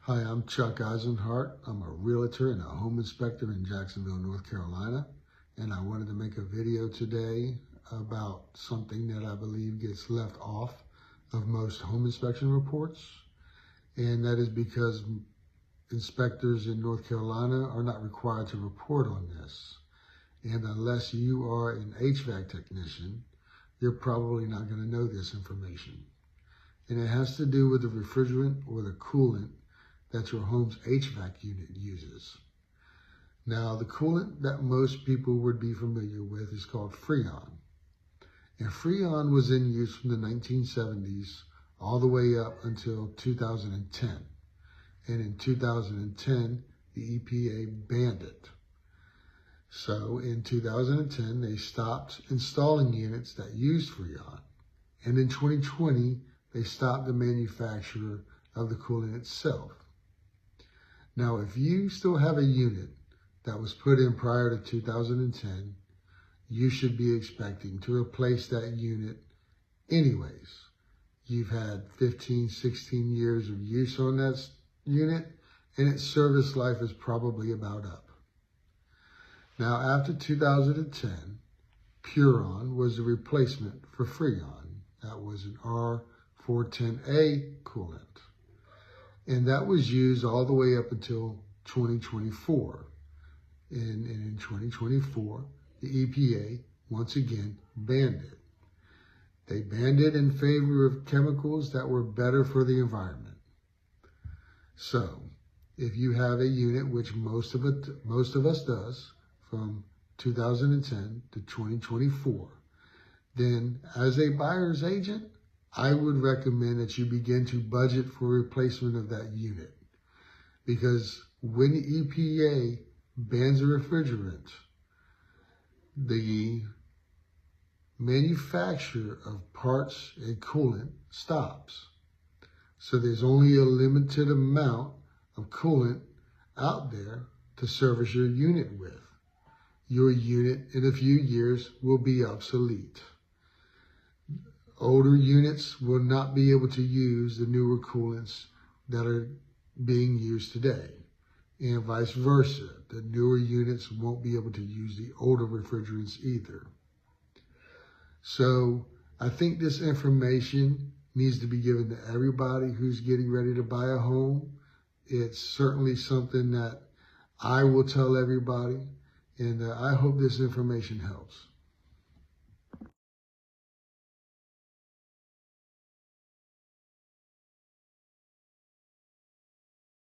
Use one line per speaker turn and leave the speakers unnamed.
Hi, I'm Chuck Isenhart. I'm a realtor and a home inspector in Jacksonville, North Carolina. And I wanted to make a video today about something that I believe gets left off of most home inspection reports. And that is because inspectors in North Carolina are not required to report on this. And unless you are an HVAC technician, you're probably not going to know this information. And it has to do with the refrigerant or the coolant that your home's HVAC unit uses. Now, the coolant that most people would be familiar with is called Freon. And Freon was in use from the 1970s all the way up until 2010. And in 2010, the EPA banned it. So in 2010, they stopped installing units that used Freon. And in 2020, they stopped the manufacture of the coolant itself. Now, if you still have a unit that was put in prior to 2010, you should be expecting to replace that unit anyways. You've had 15, 16 years of use on that unit, and its service life is probably about up. Now, after 2010, Puron was the replacement for Freon. That was an R410A coolant. And that was used all the way up until 2024. And in 2024, the EPA once again banned it. They banned it in favor of chemicals that were better for the environment. So, if you have a unit, which most of us does, from 2010 to 2024, then as a buyer's agent, I would recommend that you begin to budget for replacement of that unit. Because when the EPA bans a refrigerant, the manufacture of parts and coolant stops. So there's only a limited amount of coolant out there to service your unit with. Your unit in a few years will be obsolete. Older units will not be able to use the newer coolants that are being used today, and vice versa. The newer units won't be able to use the older refrigerants either. So I think this information needs to be given to everybody who's getting ready to buy a home. It's certainly something that I will tell everybody, and I hope this information helps.